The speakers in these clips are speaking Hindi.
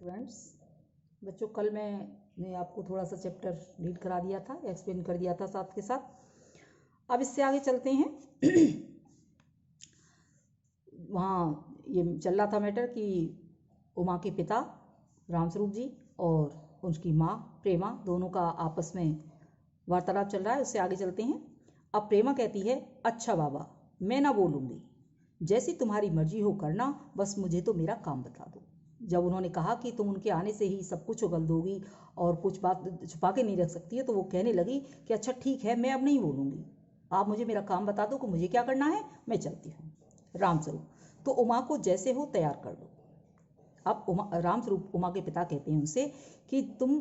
फ्रेंड्स, बच्चों कल मैंने आपको थोड़ा सा चैप्टर रीड करा दिया था, एक्सप्लेन कर दिया था साथ के साथ। अब इससे आगे चलते हैं। वहाँ ये चल रहा था मैटर कि उमा के पिता रामस्वरूप जी और उसकी माँ प्रेमा दोनों का आपस में वार्तालाप चल रहा है। उससे आगे चलते हैं। अब प्रेमा कहती है, अच्छा बाबा, मैं ना बोलूँगी, जैसी तुम्हारी मर्जी हो करना, बस मुझे तो मेरा काम बता दो। जब उन्होंने कहा कि तुम उनके आने से ही सब कुछ उगल दोगी और कुछ बात छुपा के नहीं रख सकती है, तो वो कहने लगी कि अच्छा ठीक है, मैं अब नहीं बोलूँगी, आप मुझे मेरा काम बता दो कि मुझे क्या करना है, मैं चलती हूँ। रामस्वरूप, तो उमा को जैसे हो तैयार कर दो। अब रामस्वरूप उमा के पिता कहते हैं उनसे कि तुम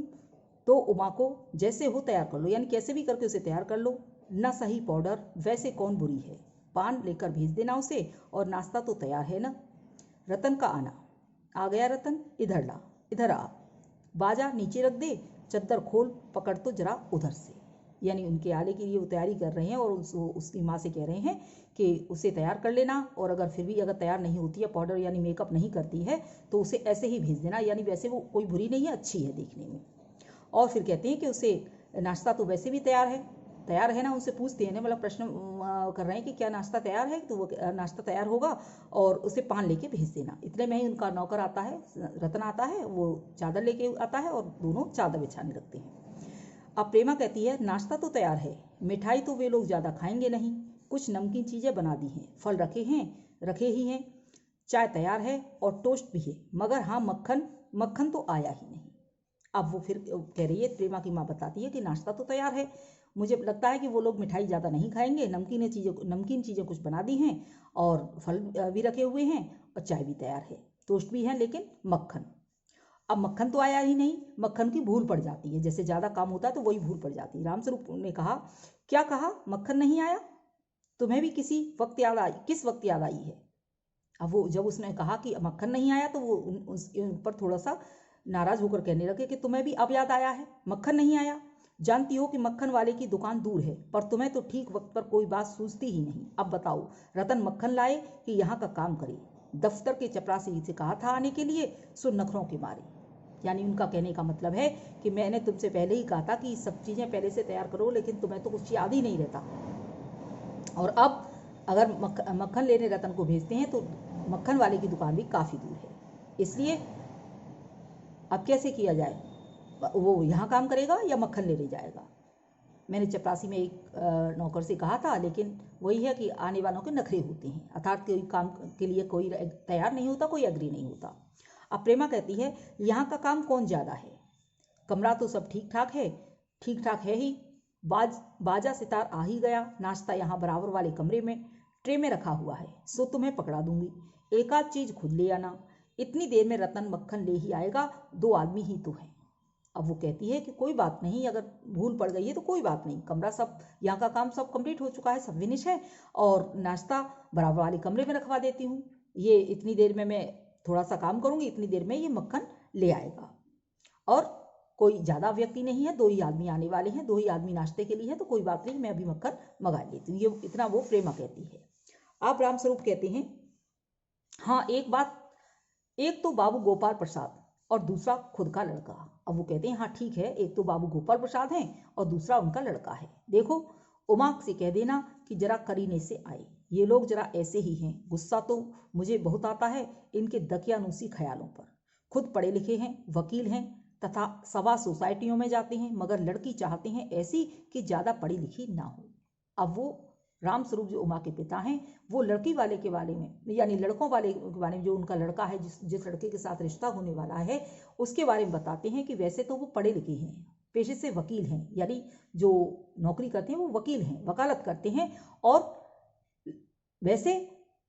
तो उमा को जैसे हो तैयार कर लो, यानी कैसे भी करके उसे तैयार कर लो। न सही पाउडर, वैसे कौन बुरी है, पान लेकर भेज देना उसे, और नाश्ता तो तैयार है ना। रतन का आना। आ गया रतन, इधर ला, इधर आ, बाजा नीचे रख दे, चद्दर खोल, पकड़ तो जरा उधर से। यानी उनके आने के लिए वो तैयारी कर रहे हैं और उसकी माँ से कह रहे हैं कि उसे तैयार कर लेना, और अगर फिर भी अगर तैयार नहीं होती है, पाउडर यानी मेकअप नहीं करती है, तो उसे ऐसे ही भेज देना, यानी वैसे वो कोई बुरी नहीं है, अच्छी है देखने में। और फिर कहते हैं कि उसे नाश्ता तो वैसे भी तैयार है ना। उनसे पूछते हैं, मतलब प्रश्न कर रहे हैं कि क्या नाश्ता तैयार है, तो वो नाश्ता तैयार होगा और उसे पान लेके भेज देना। इतने में ही उनका नौकर आता है, रतन आता है, वो चादर लेके आता है और दोनों चादर बिछाने लगते हैं। अब प्रेमा कहती है, नाश्ता तो तैयार है, मिठाई तो वे लोग ज़्यादा खाएंगे नहीं, कुछ नमकीन चीज़ें बना दी हैं, फल रखे ही हैं, चाय तैयार है और टोस्ट भी है, मगर हाँ मक्खन तो आया ही नहीं। अब वो फिर कह रही है, प्रेमा की माँ बताती है कि नाश्ता तो तैयार है, मुझे लगता है कि वो लोग मिठाई ज़्यादा नहीं खाएंगे, नमकीन चीज़ें कुछ बना दी हैं और फल भी रखे हुए हैं और चाय भी तैयार है, टोस्ट भी है, लेकिन अब मक्खन तो आया ही नहीं। मक्खन की भूल पड़ जाती है, जैसे ज़्यादा काम होता है तो वही भूल पड़ जाती है। रामस्वरूप ने कहा, क्या कहा, मक्खन नहीं आया? तुम्हें भी किस वक्त याद आई है? अब वो जब उसने कहा कि मक्खन नहीं आया, तो वो उसके ऊपर थोड़ा सा नाराज होकर कहने लगे कि तुम्हें भी अब याद आया है, मक्खन नहीं आया? जानती हो कि मक्खन वाले की दुकान दूर है, पर तुम्हें तो ठीक वक्त पर कोई बात सूझती ही नहीं। अब बताओ, रतन मक्खन लाए कि यहाँ का काम करे? दफ्तर के चपरासी से कहा था आने के लिए, सो नखरों के मारे। यानी उनका कहने का मतलब है कि मैंने तुमसे पहले ही कहा था कि सब चीज़ें पहले से तैयार करो, लेकिन तुम्हें तो कुछ याद ही नहीं रहता। और अब अगर मक्खन लेने रतन को भेजते हैं तो मक्खन वाले की दुकान भी काफ़ी दूर है, इसलिए अब कैसे किया जाए? वो यहाँ काम करेगा या मक्खन लेने जाएगा? मैंने चपरासी में एक नौकर से कहा था, लेकिन वही है कि आने वालों के नखरे होते हैं, अर्थात कोई काम के लिए कोई तैयार नहीं होता, कोई एग्री नहीं होता। अब प्रेमा कहती है, यहाँ का काम कौन ज़्यादा है, कमरा तो सब ठीक ठाक है ही, बाजा सितार आ ही गया, नाश्ता यहाँ बराबर वाले कमरे में ट्रे में रखा हुआ है, सो तुम्हें पकड़ा दूंगी, एक आध चीज़ खुद ले आना, इतनी देर में रतन मक्खन ले ही आएगा, 2 आदमी ही तो हैं। अब वो कहती है कि कोई बात नहीं, अगर भूल पड़ गई है तो कोई बात नहीं, कमरा सब यहाँ का काम सब कंप्लीट हो चुका है, सब फिनिश है, और नाश्ता बराबर वाले कमरे में रखवा देती हूँ, ये इतनी देर में मैं थोड़ा सा काम करूँगी, इतनी देर में ये मक्खन ले आएगा, और कोई ज़्यादा व्यक्ति नहीं है, 2 ही आदमी आने वाले हैं, 2 ही आदमी नाश्ते के लिए है, तो कोई बात नहीं, मैं अभी मक्खन मंगा लेती हूँ। ये इतना वो प्रेमा कहती है। आप रामस्वरूप कहते हैं, हाँ एक बात, एक तो बाबू गोपाल प्रसाद और दूसरा खुद का लड़का। अब वो कहते हैं, हाँ ठीक है, एक तो बाबू गोपाल प्रसाद हैं और दूसरा उनका लड़का है। देखो, उमा से कह देना कि जरा करीने से आए, ये लोग जरा ऐसे ही हैं, गुस्सा तो मुझे बहुत आता है इनके दकियानूसी ख्यालों पर। खुद पढ़े लिखे हैं, वकील हैं, तथा सवा सोसाइटियों में जाते हैं, मगर लड़की चाहते हैं ऐसी कि ज़्यादा पढ़ी लिखी ना हो। अब वो रामस्वरूप जो उमा के पिता हैं, वो लड़की वाले के बारे में, यानी लड़कों वाले के बारे में, जो उनका लड़का है, जिस लड़के के साथ रिश्ता होने वाला है, उसके बारे में बताते हैं कि वैसे तो वो पढ़े लिखे हैं, पेशे से वकील हैं, यानी जो नौकरी करते हैं वो वकील हैं, वकालत करते हैं, और वैसे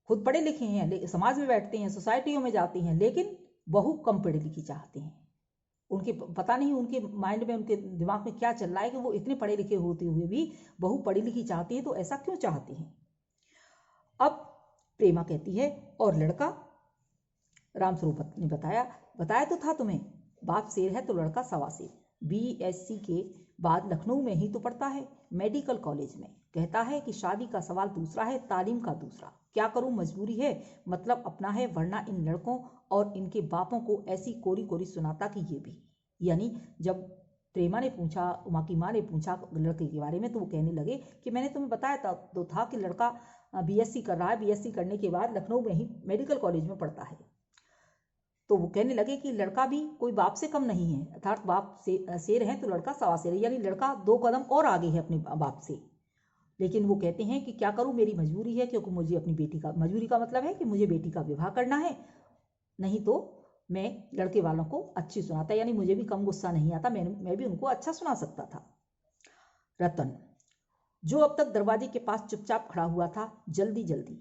खुद पढ़े लिखे हैं, समाज में बैठते हैं, सोसाइटियों में जाते हैं, लेकिन बहू कम पढ़ी लिखी चाहते हैं। उनके पता नहीं उनके माइंड में, उनके दिमाग में क्या चल रहा है कि वो इतने पढ़े लिखे होते हुए भी बहू पढ़ी लिखी चाहती है, तो ऐसा क्यों चाहती हैं? अब प्रेमा कहती है, और लड़का? रामस्वरूप ने बताया तो था तुम्हें, बाप शेर है तो लड़का सवा शेर, BSc के बाद लखनऊ में ही तो पढ़ता है, मेडिकल कॉलेज में। कहता है कि शादी का सवाल दूसरा है, तालीम का दूसरा। क्या करूं, मजबूरी है, मतलब अपना है, वरना इन लड़कों और इनके बापों को ऐसी कोरी कोरी सुनाता कि ये भी। यानी जब प्रेमा ने पूछा, उमा की माँ ने पूछा लड़के के बारे में, तो वो कहने लगे कि मैंने तुम्हें बताया था कि लड़का बीएससी कर रहा है, बीएससी करने के बाद लखनऊ में ही मेडिकल कॉलेज में पढ़ता है। तो वो कहने लगे कि लड़का भी कोई बाप से कम नहीं है, अर्थात बाप से शेर है तो लड़का सवा शेर है, यानी लड़का 2 कदम और आगे है अपने बाप से। लेकिन वो कहते हैं कि क्या करूं, मेरी मजबूरी है, क्योंकि मुझे अपनी बेटी का, मजबूरी का मतलब है कि मुझे बेटी का विवाह करना है, नहीं तो मैं लड़के वालों को अच्छी सुनाता, यानी मुझे भी कम गुस्सा नहीं आता, मैं भी उनको अच्छा सुना सकता था। रतन, जो अब तक दरवाजे के पास चुपचाप खड़ा हुआ था, जल्दी जल्दी,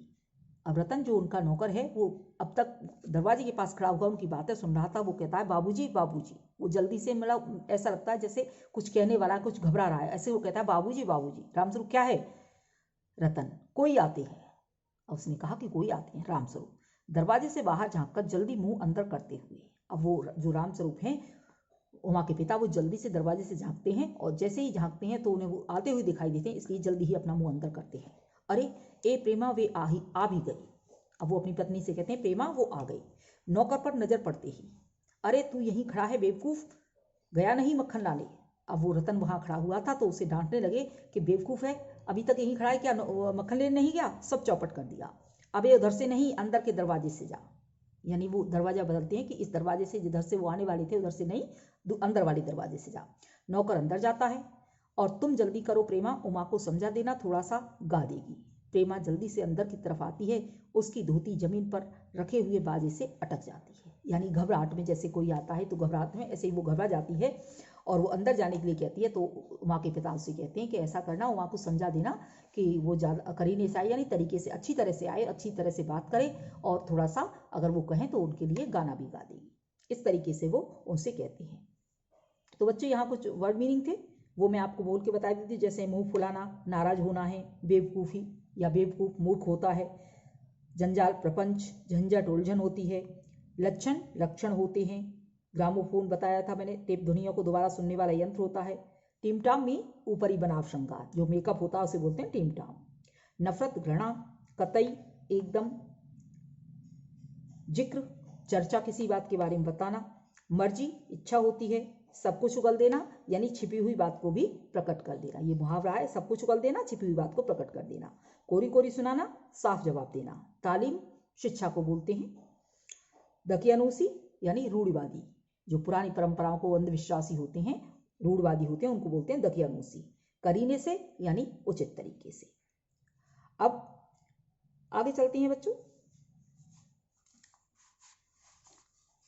अब रतन जो उनका नौकर है वो अब तक दरवाजे के पास खड़ा हुआ उनकी बातें सुन रहा था। वो कहता है बाबूजी बाबूजी, वो जल्दी से, मतलब ऐसा लगता है जैसे कुछ कहने वाला, कुछ घबरा रहा है, ऐसे वो कहता है बाबूजी बाबूजी। रामस्वरूप, क्या है? रतन, कोई आते हैं। उसने कहा कि कोई आते हैं। रामस्वरूप दरवाजे से बाहर झांककर जल्दी मुंह अंदर करते हुए, अब वो जो रामस्वरूप हैं उमा के पिता, वो जल्दी से दरवाजे से झांकते हैं, और जैसे ही झांकते हैं तो उन्हें वो आते हुए दिखाई देते हैं, इसलिए जल्दी ही अपना मुंह अंदर करते हैं। अरे ए प्रेमा, वे आ भी गई। अब वो अपनी पत्नी से कहते हैं प्रेमा वो आ गई। नौकर पर नजर पड़ते ही, अरे तू यहीं खड़ा है बेवकूफ, गया नहीं मक्खन लाने। अब वो रतन वहां खड़ा हुआ था तो उसे डांटने लगे कि बेवकूफ है, अभी तक यहीं खड़ा है क्या, मक्खन लेने नहीं गया? सब चौपट कर दिया। अबे उधर से नहीं, अंदर के दरवाजे से जा। यानी वो दरवाजा बदलते हैं कि इस दरवाजे से, जिधर से वो आने वाले थे उधर से नहीं, अंदर वाले दरवाजे से जा। नौकर अंदर जाता है, और तुम जल्दी करो प्रेमा, उमा को समझा देना, थोड़ा सा गा देगी। प्रेमा जल्दी से अंदर की तरफ आती है, उसकी धोती जमीन पर रखे हुए बाजे से अटक जाती है। यानी घबराहट में, जैसे कोई आता है तो घबराहट में ऐसे ही वो घबरा जाती है, और वो अंदर जाने के लिए कहती है। तो उमा के पिता उससे कहते हैं कि ऐसा करना, उमा को समझा देना कि वो ज़्यादा करीने से आए, यानी तरीके से, अच्छी तरह से आए, अच्छी तरह से बात करे, और थोड़ा सा अगर वो कहें तो उनके लिए गाना भी गा देगी। इस तरीके से वो उनसे कहते हैं। तो बच्चों यहाँ कुछ वर्ड मीनिंग थे, वो मैं आपको बोल के बता दी थी, जैसे मुंह फुलाना, नाराज होना है, बेवकूफ़ी या बेवकूफ़ मूर्ख होता है, जंजाल प्रपंच, झंझट उलझन होती है, लक्षण लक्षण होते हैं, ग्रामोफोन बताया था मैंने, टेप ध्वनियों को दोबारा सुनने वाला यंत्र होता है, टीमटाम में ऊपरी बनाव श्रृंगार, जो मेकअप होता है उसे बोलते हैं टीमटाम, नफरत घृणा, कतई, एकदम, जिक्र चर्चा, किसी बात के बारे में बताना, मर्जी इच्छा होती है, सब कुछ उगल देना, यानी छिपी हुई बात को भी प्रकट कर देना, ये मुहावरा है, सब कुछ उगल देना, छिपी हुई बात को प्रकट कर देना, कोरी कोरी सुनाना, साफ जवाब देना, तालीम शिक्षा को बोलते हैं, दकियानूसी यानी रूढ़िवादी, जो पुरानी परंपराओं को अंधविश्वासी होते हैं, रूढ़िवादी होते हैं, उनको बोलते हैं दकियानूसी, करीने से यानी उचित तरीके से। अब आगे चलते हैं बच्चों।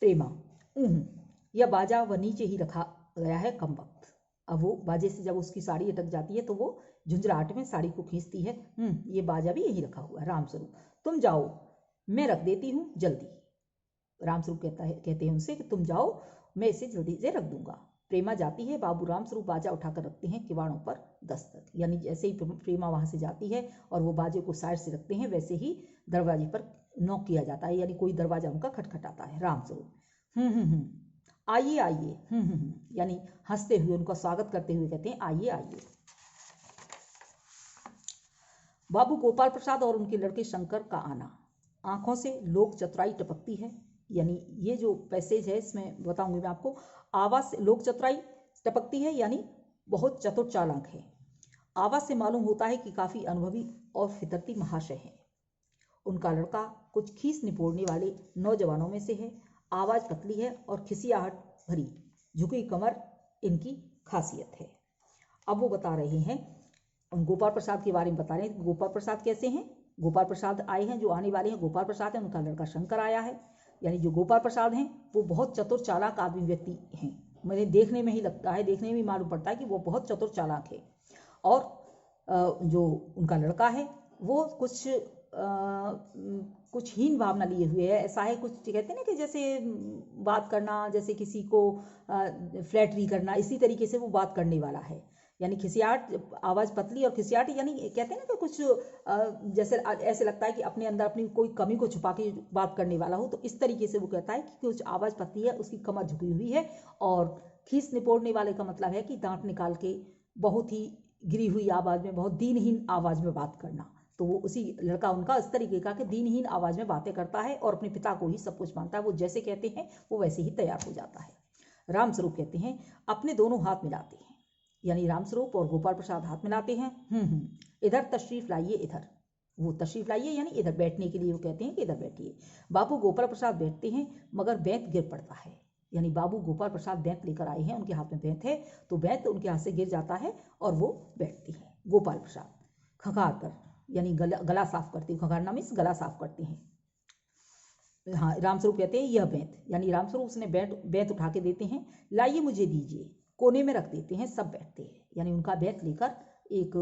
प्रेमा, यह बाजा वह नीचे ही रखा गया है कम वक्त। अब वो बाजे से जब उसकी साड़ी अटक जाती है तो वो झुंझलाहट में साड़ी को खींचती है, ये बाजा भी यही रखा हुआ है। रामस्वरूप, तुम जाओ, मैं रख देती हूँ जल्दी। रामस्वरूप कहते हैं उनसे कि तुम जाओ, मैं इसे जल्दी से रख दूंगा। प्रेमा जाती है, बाबू रामस्वरूप बाजा उठाकर रखते हैं किवाड़ों पर दस्तक, यानी जैसे ही प्रेमा वहां से जाती है और वो बाजे को साइड से रखते हैं, वैसे ही दरवाजे पर नॉक किया जाता है, यानी कोई दरवाजा उनका खटखटाता है। रामस्वरूप, आइए आइए, यानी हंसते हुए उनका स्वागत करते हुए कहते हैं आइए आइए। बाबू गोपाल प्रसाद और उनके लड़के शंकर का आना, आंखों से लोक चतुराई टपकती है, यानी ये जो पैसेज है इसमें बताऊंगी मैं आपको, आवाज से लोक चतुराई टपकती है, यानी बहुत चतुर चालाक है। आवाज से मालूम होता है कि काफी अनुभवी और फितरती महाशय हैं। उनका लड़का कुछ खीस निपोड़ने वाले नौजवानों में से है, आवाज पतली है और खिसियाहट भरी, झुकी कमर इनकी खासियत है। अब वो बता रहे हैं, उन गोपाल प्रसाद के बारे में बता रहे हैं। गोपाल प्रसाद कैसे हैं? गोपाल प्रसाद आए हैं, जो आने वाले हैं गोपाल प्रसाद हैं, उनका लड़का शंकर आया है। यानी जो गोपाल प्रसाद हैं वो बहुत चतुर चालाक आदमी व्यक्ति हैं, मुझे देखने में ही लगता है, देखने में ही मालूम पड़ता है कि वो बहुत चतुर चालाक है। और जो उनका लड़का है वो कुछ हीन भावना लिए हुए है, ऐसा है, कुछ कहते हैं ना कि जैसे बात करना, जैसे किसी को फ्लैटरी करना, इसी तरीके से वो बात करने वाला है। यानी खिसियाट, आवाज़ पतली और खिसियाट, यानी कहते हैं ना कि कुछ जैसे ऐसे लगता है कि अपने अंदर अपनी कोई कमी को छुपा के बात करने वाला हो, तो इस तरीके से वो कहता है कि कुछ आवाज़ पतली है, उसकी कमर झुकी हुई है, और खीस निपोड़ने वाले का मतलब है कि दांत निकाल के बहुत ही गिरी हुई आवाज़ में, बहुत दीनहीन आवाज़ में बात करना, तो वो उसी लड़का उनका इस तरीके का कि दीनहीन आवाज़ में बातें करता है और अपने पिता को ही सब कुछ मानता है, वो जैसे कहते हैं वो वैसे ही तैयार हो जाता है। रामस्वरूप कहते हैं अपने दोनों हाथ मिलाते हैं, यानी रामस्वरूप और गोपाल प्रसाद हाथ मिलाते हैं। इधर तशरीफ लाइए, इधर वो तशरीफ लाइए यानी इधर बैठने के लिए वो कहते हैं कि इधर बैठिए। बाबू गोपाल प्रसाद बैठते हैं मगर बेंत गिर पड़ता है, यानी बाबू गोपाल प्रसाद बेंत लेकर आए हैं, उनके हाथ में बेंत है तो बेंत उनके हाथ से गिर जाता है और वो बैठती हैं। गोपाल प्रसाद खंगार कर, यानी गला साफ करते हैं, खंगारना मीन्स गला साफ करते हैं। हाँ, रामस्वरूप कहते हैं यह बेंत, यानी रामस्वरूप उसने बेंत उठा के देते हैं। लाइए मुझे दीजिए, कोने में रख देते हैं, सब बैठते हैं, यानी उनका बेंत लेकर एक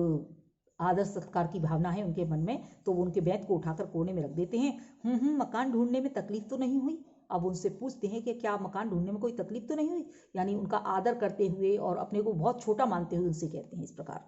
आदर सत्कार की भावना है उनके मन में, तो वो उनके बेंत को उठाकर कोने में रख देते हैं। मकान ढूंढने में तकलीफ तो नहीं हुई? अब उनसे पूछते हैं कि क्या मकान ढूंढने में कोई तकलीफ तो नहीं हुई, यानी उनका आदर करते हुए और अपने को बहुत छोटा मानते हुए उनसे कहते हैं इस प्रकार।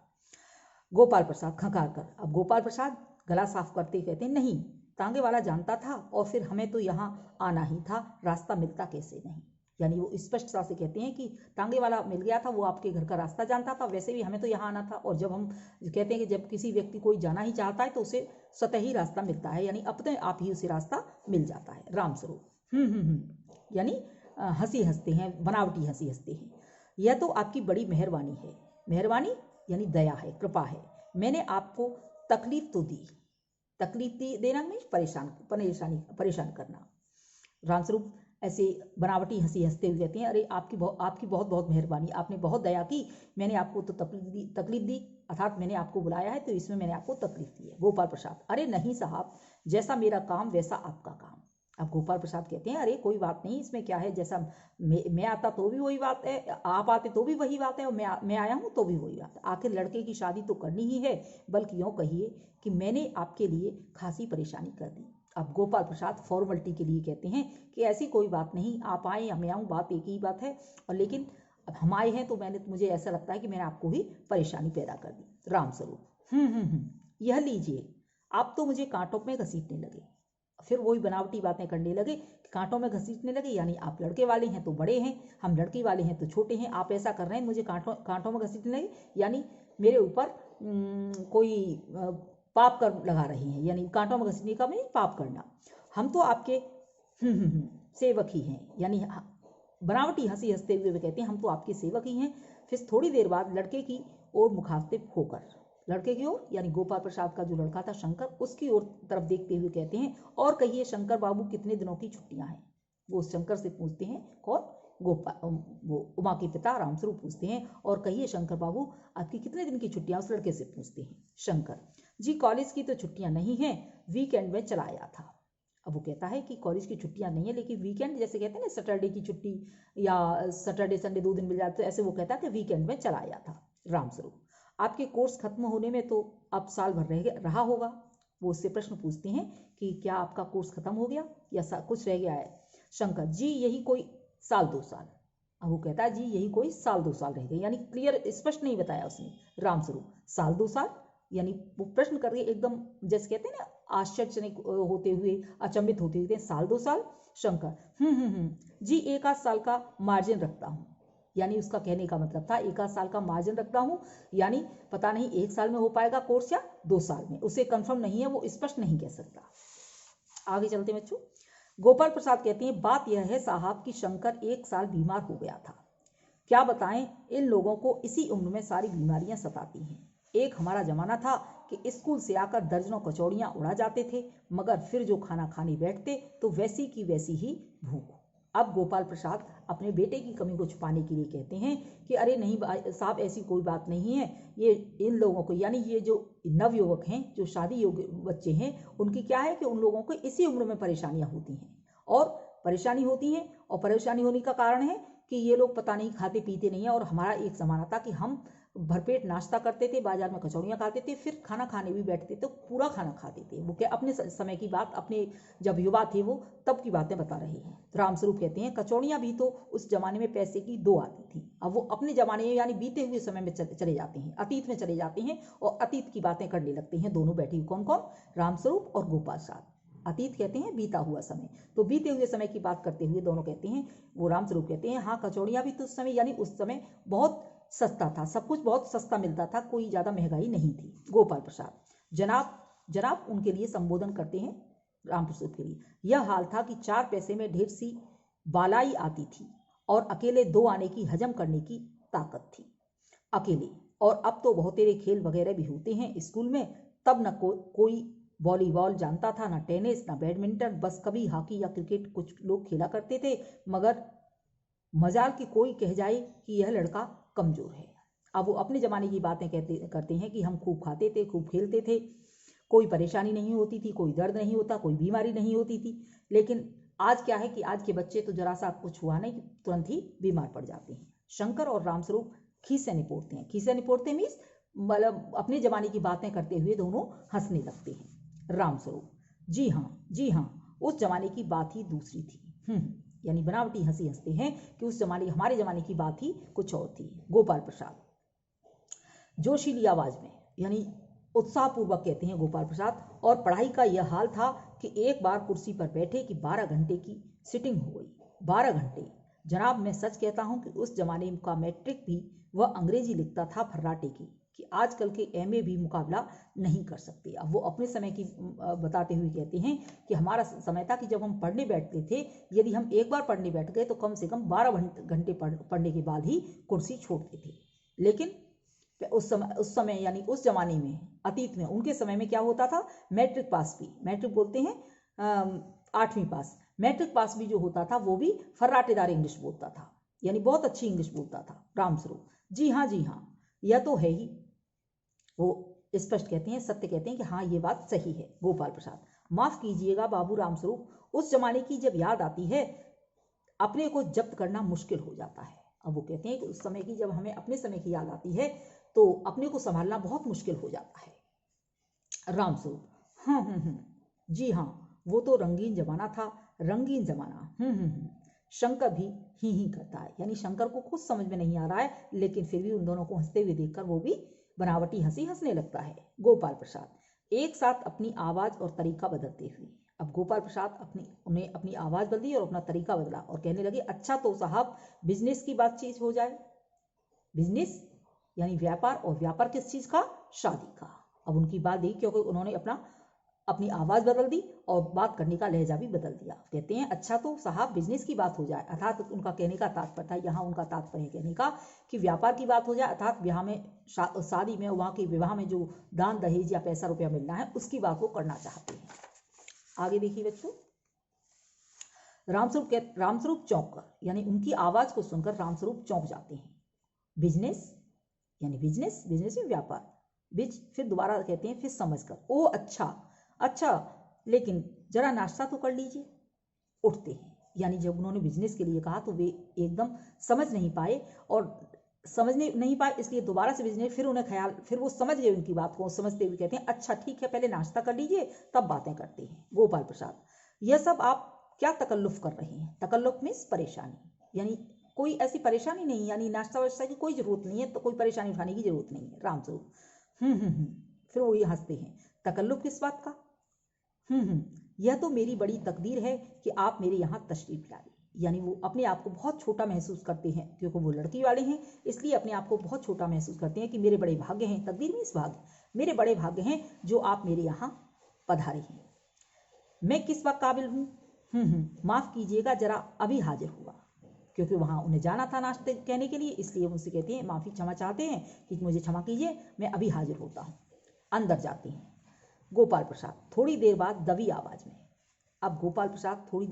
गोपाल प्रसाद खंगार कर, अब गोपाल प्रसाद गला साफ करते कहते हैं नहीं, तांगे वाला जानता था और फिर हमें तो यहाँ आना ही था, रास्ता मिलता कैसे नहीं, यानी वो स्पष्टता से कहते हैं कि तांगे वाला मिल गया था, वो आपके घर का रास्ता जानता था, वैसे भी हमें तो यहाँ आना था। और जब हम कहते हैं कि जब किसी व्यक्ति कोई जाना ही चाहता है तो उसे स्वतः ही रास्ता मिलता है, यानी अपने आप ही उसे रास्ता मिल जाता है। रामस्वरूप यानी हंसी हंसते हैं, बनावटी हंसी हंसते हैं। यह तो आपकी बड़ी मेहरबानी है, मेहरबानी यानी दया है, कृपा है, मैंने आपको तकलीफ तो दी, तकलीफ देना मीन्स परेशान करना। रामस्वरूप ऐसे बनावटी हंसी हंसते हुए कहते हैं अरे आपकी बहुत बहुत मेहरबानी, आपने बहुत दया की, मैंने आपको तो तकलीफ दी, अर्थात मैंने आपको बुलाया है तो इसमें मैंने आपको तकलीफ दी है। गोपाल प्रसाद अरे नहीं साहब, जैसा मेरा काम वैसा आपका काम। अब गोपाल प्रसाद कहते हैं अरे कोई बात नहीं, इसमें क्या है, जैसा मैं आता तो भी वही बात है, आप आते तो भी वही बात है, और मैं आया हूँ तो भी वही बात है, आखिर लड़के की शादी तो करनी ही है, बल्कि यूँ कहिए कि मैंने आपके लिए खासी परेशानी कर दी। अब गोपाल प्रसाद फॉर्मलिटी के लिए कहते हैं कि ऐसी कोई बात नहीं, आप आए या मैं आऊँ, बात एक ही बात है, और लेकिन अब हम आए हैं तो मुझे ऐसा लगता है कि मैंने आपको ही परेशानी पैदा कर दी। रामस्वरूप यह लीजिए, आप तो मुझे कांटों में घसीटने लगे, फिर वही बनावटी बातें करने लगे, कांटों में घसीटने लगे, यानी आप लड़के वाले हैं तो बड़े हैं, हम लड़की वाले हैं तो छोटे हैं, आप ऐसा कर रहे हैं, मुझे कांटों में घसीटने लगे, यानी मेरे ऊपर कोई पाप कर लगा रहे हैं, यानी कांटों में घसीटने का मतलब पाप करना। हम तो आपके सेवक ही हैं, यानी बनावटी हंसी हंसते हुए वे कहते हैं हम तो आपके सेवक ही हैं। फिर थोड़ी देर बाद लड़के की ओर मुखातिब होकर, लड़के की ओर यानी गोपाल प्रसाद का जो लड़का था शंकर, उसकी ओर तरफ देखते हुए कहते हैं और कहिए शंकर बाबू कितने दिनों की छुट्टियां हैं। वो शंकर से पूछते हैं, कौन, वो उमा के पिता रामस्वरूप पूछते हैं और कहिए शंकर बाबू आपकी कितने दिन की छुट्टियां, उस लड़के से पूछते हैं। शंकर जी कॉलेज की तो छुट्टियां नहीं हैं, वीकेंड में चला आया था। अब वो कहता है कि कॉलेज की छुट्टियां नहीं है लेकिन वीकेंड, जैसे कहते हैं ना सैटरडे की छुट्टी या सैटरडे संडे 2 दिन मिल जाते, तो ऐसे वो कहता है कि वीकेंड में चला आया था। रामस्वरूप आपके कोर्स खत्म होने में तो अब साल भर रहा होगा। वो उससे प्रश्न पूछते हैं कि क्या आपका कोर्स खत्म हो गया या कुछ रह गया है। शंकर जी यही कोई साल 2 साल। अब वो कहता है जी यही कोई साल 2 साल रह गए, यानी क्लियर स्पष्ट नहीं बताया उसने। रामस्वरूप साल 2 साल, यानी वो प्रश्न करके एकदम जैसे कहते हैं ना आश्चर्यजनक होते हुए, अचंभित होते हुए, साल 2 साल। शंकर जी 1 आध साल का मार्जिन रखता हूँ, यानी उसका कहने का मतलब था 1 आध साल का मार्जिन रखता हूँ, यानी पता नहीं 1 साल में हो पाएगा कोर्स या 2 साल में, उसे कंफर्म नहीं है, वो स्पष्ट नहीं कह सकता। आगे चलते हैं बच्चों। गोपाल प्रसाद कहते हैं बात यह है साहब कि शंकर 1 साल बीमार हो गया था। क्या बताएं, इन लोगों को इसी उम्र में सारी बीमारियां सताती हैं। एक हमारा जमाना था कि स्कूल से आकर दर्जनों कचौड़ियां उड़ा जाते थे, मगर फिर जो खाना खाने बैठते तो वैसी की वैसी ही भूख। अब गोपाल प्रसाद अपने बेटे की कमी को छुपाने के लिए कहते हैं कि अरे नहीं साहब ऐसी कोई बात नहीं है, ये इन लोगों को, यानी ये जो नवयुवक हैं, जो शादी योग्य बच्चे हैं, उनकी क्या है कि उन लोगों को इसी उम्र में परेशानियां होती हैं, और परेशानी होती है, और परेशानी होने का कारण है कि ये लोग पता नहीं खाते पीते नहीं है। और हमारा एक ज़माना था कि हम भरपेट नाश्ता करते थे, बाजार में कचौड़ियाँ खाते थे, फिर खाना खाने भी बैठते थे, पूरा खाना खाते थे। वो क्या अपने समय की बात, अपने जब युवा थे वो तब की बातें बता रहे हैं। रामस्वरूप कहते हैं कचौड़ियाँ भी तो उस जमाने में पैसे की 2 आती थी। अब वो अपने जमाने में यानी बीते हुए समय में चले जाते हैं, अतीत में चले जाते हैं और अतीत की बातें करने लगते हैं। दोनों बैठे, कौन कौन, रामस्वरूप और गोपाल साहब। अतीत कहते हैं बीता हुआ समय, तो बीते हुए समय की बात करते हुए दोनों कहते हैं, वो रामस्वरूप कहते हैं हाँ कचौड़ियाँ भी तो उस समय, यानी उस समय बहुत सस्ता था, सब कुछ बहुत सस्ता मिलता था, कोई ज़्यादा महंगाई नहीं थी। गोपाल प्रसाद जनाब जनाब उनके लिए संबोधन करते हैं राम प्रसूप के लिए। यह हाल था कि 4 पैसे में ढेर सी बालाई आती थी और अकेले 2 आने की हजम करने की ताकत थी। अकेले, और अब तो बहुत तेरे खेल वगैरह भी होते हैं स्कूल में। तब न कोई वॉलीबॉल जानता था, न टेनिस, न बैडमिंटन, बस कभी हॉकी या क्रिकेट कुछ लोग खेला करते थे, मगर मजाल कि कोई कह जाए कि यह लड़का कमजोर है। अब वो अपने ज़माने की बातें करते हैं कि हम खूब खाते थे, खूब खेलते थे, कोई परेशानी नहीं होती थी, कोई दर्द नहीं होता, कोई बीमारी नहीं होती थी। लेकिन आज क्या है कि आज के बच्चे तो जरा सा कुछ हुआ नहीं तुरंत ही बीमार पड़ जाते हैं। शंकर और रामस्वरूप खीसे निपोड़ते हैं। खीसे निपोड़ते मीन्स मतलब अपने ज़माने की बातें करते हुए दोनों हंसने लगते हैं। रामस्वरूप, जी हाँ जी हाँ, उस जमाने की बात ही दूसरी थी। यानी बनावटी हंसी हंसते हैं कि उस जमाने हमारे ज़माने की बात ही कुछ और थी। गोपाल प्रसाद जोशीली आवाज़ में, यानी उत्साहपूर्वक कहते हैं गोपाल प्रसाद, और पढ़ाई का यह हाल था कि एक बार कुर्सी पर बैठे कि 12 घंटे की सिटिंग हो गई। 12 घंटे जनाब, मैं सच कहता हूँ कि उस जमाने का मैट्रिक भी वह अंग्रेजी लिखता था फर्राटे की, कि आजकल के एमए भी मुकाबला नहीं कर सकते। अब वो अपने समय की बताते हुए कहते हैं कि हमारा समय था कि जब हम पढ़ने बैठते थे, यदि हम एक बार पढ़ने बैठ गए तो कम से कम 12 घंटे पढ़ने के बाद ही कुर्सी छोड़ते थे। लेकिन उस समय यानी उस जमाने में, अतीत में, उनके समय में क्या होता था, मैट्रिक पास भी, मैट्रिक बोलते हैं 8वीं पास, मैट्रिक पास भी जो होता था वो भी फर्राटेदार इंग्लिश बोलता था, यानी बहुत अच्छी इंग्लिश बोलता था रामस्वरूप। जी हाँ, यह तो है ही। वो स्पष्ट कहते हैं, सत्य कहते हैं कि हाँ ये बात सही है। गोपाल प्रसाद, माफ कीजिएगा बाबू रामस्वरूप, उस जमाने की जब याद आती है अपने को जब्त करना मुश्किल हो जाता है। अब वो कहते हैं कि उस समय की जब हमें अपने समय की याद आती है तो अपने को संभालना बहुत मुश्किल हो जाता है। रामस्वरूप, जी हाँ, वो तो रंगीन जमाना था, रंगीन जमाना। शंकर भी ही करता है, यानी शंकर को कुछ समझ में नहीं आ रहा है, लेकिन फिर भी उन दोनों को हंसते हुए देखकर वो भी बनावटी हंसी हंसने लगता है। गोपाल प्रसाद, एक साथ अपनी आवाज और तरीका बदलते हुए। अब गोपाल प्रसाद उन्हें अपनी आवाज बदली और अपना तरीका बदला और कहने लगे, अच्छा तो साहब बिजनेस की बातचीत हो जाए। बिजनेस यानी व्यापार, और व्यापार किस चीज का, शादी का। अब उनकी बात देखी, क्योंकि उन्होंने अपनी आवाज बदल दी और बात करने का लहजा भी बदल दिया। कहते हैं अच्छा तो साहब बिजनेस की बात हो जाए, अर्थात उनका कहने का तात्पर्य था, यहाँ उनका तात्पर्य है कहने का कि व्यापार की बात हो जाए, अर्थात ब्याह में, शादी में, वहाँ के विवाह में जो दान दहेज या पैसा रुपया मिलना है उसकी बात वो करना चाहते हैं। आगे देखिए बच्चों, रामस्वरूप चौंक कर, यानी उनकी आवाज को सुनकर रामस्वरूप चौंक जाते हैं। बिजनेस यानी बिजनेस में व्यापार, फिर दोबारा कहते हैं, फिर समझकर, ओ अच्छा, लेकिन जरा नाश्ता तो कर लीजिए। उठते हैं, यानी जब उन्होंने बिजनेस के लिए कहा तो वे एकदम समझ नहीं पाए, और समझने नहीं पाए इसलिए दोबारा से बिजनेस, फिर उन्हें ख्याल, फिर वो समझ गए उनकी बात को, समझते हुए कहते हैं अच्छा ठीक है, पहले नाश्ता कर लीजिए तब बातें करते हैं। गोपाल प्रसाद, यह सब आप क्या तकल्लुफ कर रहे हैं। तकल्लुफ मीन्स परेशानी, यानी कोई ऐसी परेशानी नहीं, यानी नाश्ता वाश्ता की कोई जरूरत नहीं है, तो कोई परेशानी उठाने की जरूरत नहीं है। रामस्वरूप, फिर वो ये हंसते हैं, तकल्लुफ किस बात का। यह तो मेरी बड़ी तकदीर है कि आप मेरे यहाँ तशरीफ लाए। यानी वो अपने आप को बहुत छोटा महसूस करते हैं, क्योंकि वो लड़की वाले हैं, इसलिए अपने आप को बहुत छोटा महसूस करते हैं कि मेरे बड़े भाग्य हैं, तकदीर में इस भाग्य, मेरे बड़े भाग्य हैं जो आप मेरे यहाँ पधारे हैं। मैं किस वक्त काबिल हूँ, माफ कीजिएगा जरा अभी हाजिर हुआ, क्योंकि वहाँ उन्हें जाना था नाश्ते कहने के लिए, इसलिए उनसे कहते हैं, माफ़ी क्षमा चाहते हैं कि मुझे क्षमा कीजिए, मैं अभी हाजिर होता हूँ। अंदर जाते हैं। गोपाल प्रसाद थोड़ी देर बाद दबी आवाज में, अब गोपाल प्रसाद थोड़ी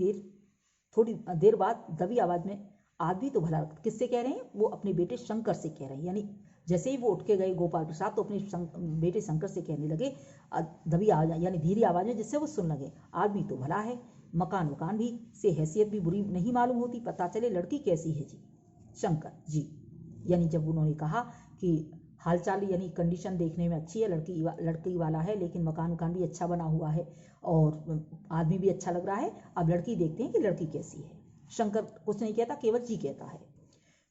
देर बाद दबी आवाज में, आदमी तो भला किससे कह रहे हैं, वो अपने बेटे शंकर से कह रहे हैं। यानी जैसे ही वो उठ के गए गोपाल प्रसाद तो अपने बेटे शंकर से कहने लगे दबी आवाज, यानी धीरे आवाज में, जिससे वो सुन लगे, आदमी तो भला है, मकान भी से हैसियत भी बुरी नहीं मालूम होती, पता चले लड़की कैसी है जी। शंकर जी, यानी जब उन्होंने कहा कि हालचाल यानी कंडीशन देखने में अच्छी है, लड़की वाला है, लेकिन मकान भी अच्छा बना हुआ है और आदमी भी अच्छा लग रहा है, अब लड़की देखते हैं कि लड़की कैसी है। शंकर कुछ नहीं कहता, केवल जी कहता है।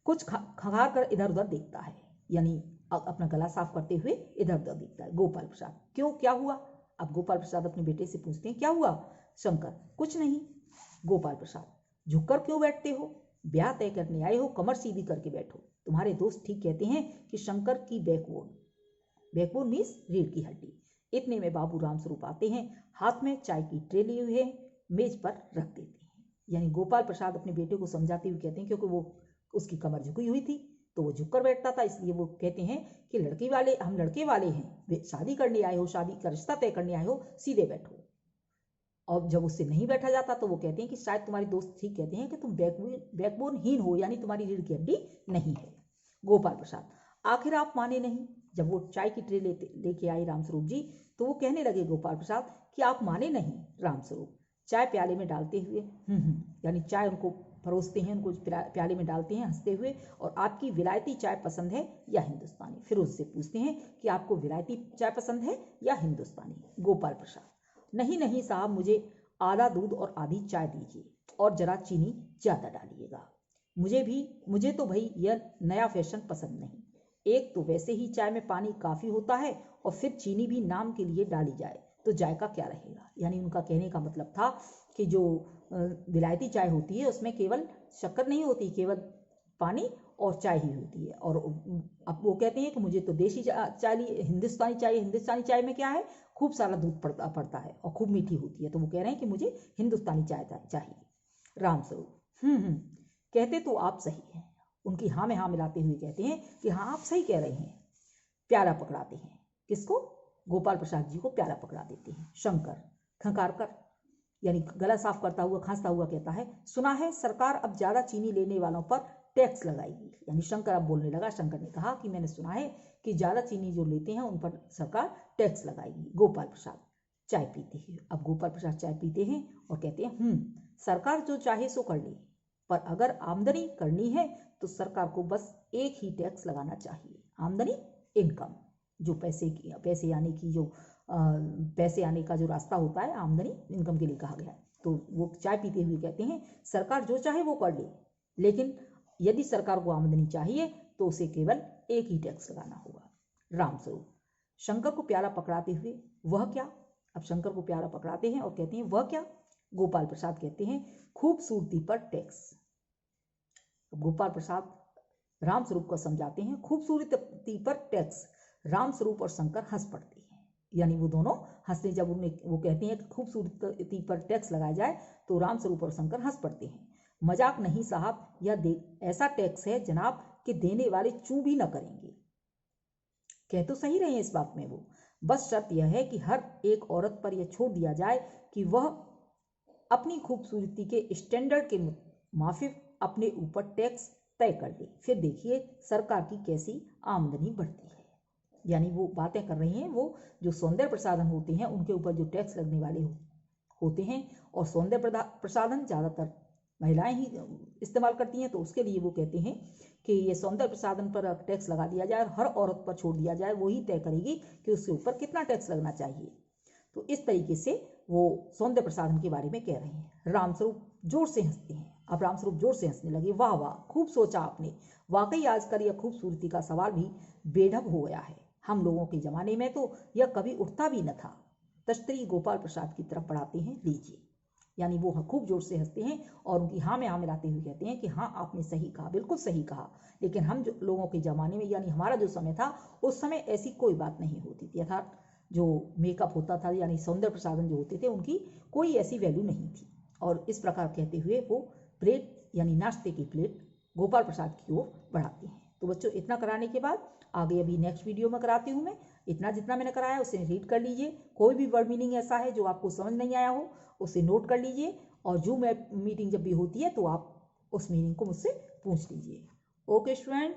कुछ खंगार कर इधर उधर देखता है, यानी अपना गला साफ करते हुए इधर उधर देखता है। गोपाल प्रसाद, क्यों, क्या हुआ। अब गोपाल प्रसाद अपने बेटे से पूछते हैं, क्या हुआ। शंकर, कुछ नहीं। गोपाल प्रसाद, झुककर क्यों बैठते हो, ब्याह तय करने आए हो, कमर सीधी करके बैठो। तुम्हारे दोस्त ठीक कहते हैं कि शंकर की बैकबोन मीन्स रीढ़ की हड्डी इतने में बाबू रामस्वरूप आते हैं, हाथ में चाय की ट्रे लिए हुए मेज पर रख देते हैं। यानी गोपाल प्रसाद अपने बेटे को समझाते हुए कहते हैं, क्योंकि वो उसकी कमर झुकी हुई थी तो वो झुककर बैठता था, इसलिए वो कहते हैं कि हम लड़के वाले हैं, शादी करने आए हो, शादी का रिश्ता तय करने आए हो, सीधे बैठो। और जब उससे नहीं बैठा जाता तो वो कहते हैं कि शायद तुम्हारे दोस्त ठीक कहते हैं कि तुम बैकबोन हीन हो, यानी तुम्हारी रीढ़ की हड्डी नहीं है। गोपाल प्रसाद, आखिर आप माने नहीं। जब वो चाय की ट्रे लेके आए रामस्वरूप जी, तो वो कहने लगे गोपाल प्रसाद कि आप माने नहीं। रामस्वरूप चाय प्याले में डालते हुए यानी चाय उनको परोसते हैं, उनको प्याले में डालते हैं हंसते हुए, और आपकी विलायती चाय पसंद है या हिंदुस्तानी? फिर उससे पूछते हैं कि आपको विलायती चाय पसंद है या हिंदुस्तानी? गोपाल प्रसाद, नहीं नहीं साहब, मुझे आधा दूध और आधी चाय दीजिए, और जरा चीनी ज़्यादा डालिएगा। मुझे तो भाई यह नया फैशन पसंद नहीं। एक तो वैसे ही चाय में पानी काफ़ी होता है, और फिर चीनी भी नाम के लिए डाली जाए तो जायका क्या रहेगा? यानी उनका कहने का मतलब था कि जो विलायती चाय होती है उसमें केवल शक्कर नहीं होती, केवल पानी और चाय ही होती है। और अब वो कहते हैं कि मुझे तो देसी चाय हिंदुस्तानी चाहिए। हिंदुस्तानी चाय में क्या है, खूब सारा दूध पड़ता है और खूब मीठी होती है, तो वो कह रहे हैं कि मुझे हिंदुस्तानी चाय चाहिए। रामस्वरूप, कहते तो आप सही हैं। उनकी हाँ में हाँ मिलाते हुए कहते हैं कि हाँ आप सही कह रहे हैं। प्याला पकड़ाते हैं। किसको? गोपाल प्रसाद जी को प्याला पकड़ा देते हैं। शंकर खंकार कर, यानी गला साफ करता हुआ खांसता हुआ कहता है, सुना है सरकार अब ज़्यादा चीनी लेने वालों पर टैक्स लगाएगी। यानी शंकर अब बोलने लगा। शंकर ने कहा कि मैंने सुना है कि ज़्यादा चीनी जो लेते हैं उन पर सरकार टैक्स लगाएगी। गोपाल प्रसाद चाय पीते हैं। अब गोपाल प्रसाद चाय पीते हैं और कहते हैं, सरकार जो चाहे सो कर ले, पर अगर आमदनी करनी है तो सरकार को बस एक ही टैक्स लगाना चाहिए, आमदनी, इनकम। जो पैसे आने का जो रास्ता होता है, आमदनी इनकम के लिए कहा गया है। तो वो चाय पीते हुए कहते हैं, सरकार जो चाहे वो कर ले, लेकिन यदि सरकार को आमदनी चाहिए तो उसे केवल एक ही टैक्स लगाना होगा। रामस्वरूप शंकर को प्याला पकड़ाते हुए, वह क्या? अब शंकर को प्याला पकड़ाते हैं और कहते हैं, वह क्या? गोपाल प्रसाद कहते हैं, खूबसूरती पर टैक्स। गोपाल प्रसाद रामस्वरूप को समझाते हैं, खूबसूरती पर टैक्स। रामस्वरूप और शंकर हंस पड़ते हैं। यानी वो दोनों हंसते, जब वो कहते हैं कि खूबसूरती पर टैक्स लगाया जाए तो रामस्वरूप और शंकर हंस पड़ते हैं। मजाक नहीं साहब, यह ऐसा टैक्स है जनाब कि देने वाले चू भी न करेंगे। कह तो सही रहे हैं इस बात में वो, बस शर्त यह है कि हर एक औरत पर यह छोड़ दिया जाए कि वह अपनी खूबसूरती के स्टैंडर्ड के माफिक अपने ऊपर टैक्स तय कर ले, फिर देखिए सरकार की कैसी आमदनी बढ़ती है। यानी वो बातें कर रही हैं, वो जो सौंदर्य प्रसाधन होते हैं उनके ऊपर जो टैक्स लगने वाले होते हैं, और सौंदर्य प्रसाधन ज़्यादातर महिलाएं ही इस्तेमाल करती हैं, तो उसके लिए वो कहते हैं कि ये सौंदर्य प्रसाधन पर टैक्स लगा दिया जाए और हर औरत पर छोड़ दिया जाए, वही तय करेगी कि उसके ऊपर कितना टैक्स लगना चाहिए। तो इस तरीके से वो सौंदर्य प्रसाधन के बारे में कह रहे हैं। रामस्वरूप जोर से हंसते हैं। अब रामस्वरूप जोर से हंसने लगे, वाह वाह, खूब सोचा आपने, वाकई आजकल यह खूबसूरती का सवाल भी बेढब हो गया है। हम लोगों के ज़माने में तो यह कभी उठता भी न था। तश्तरी गोपाल प्रसाद की तरफ बढ़ाते हैं, लीजिए। यानी वो खूब जोर से हंसते हैं और उनकी हाँ में हाँ मिलाते हुए कहते हैं कि हाँ आपने सही कहा, बिल्कुल सही कहा, लेकिन हम जो लोगों के ज़माने में, यानी हमारा जो समय था, उस समय ऐसी कोई बात नहीं होती थी। अर्थात जो मेकअप होता था, यानी सौंदर्य प्रसाधन जो होते थे, उनकी कोई ऐसी वैल्यू नहीं थी। और इस प्रकार कहते हुए वो प्लेट, यानी नाश्ते की प्लेट गोपाल प्रसाद की ओर बढ़ाते हैं। तो बच्चों, इतना कराने के बाद आगे अभी नेक्स्ट वीडियो में कराती हूँ मैं। इतना जितना मैंने कराया उसे रीड कर लीजिए। कोई भी वर्ड मीनिंग ऐसा है जो आपको समझ नहीं आया हो उसे नोट कर लीजिए, और जूम मीटिंग जब भी होती है तो आप उस मीनिंग को मुझसे पूछ लीजिए। Okay student.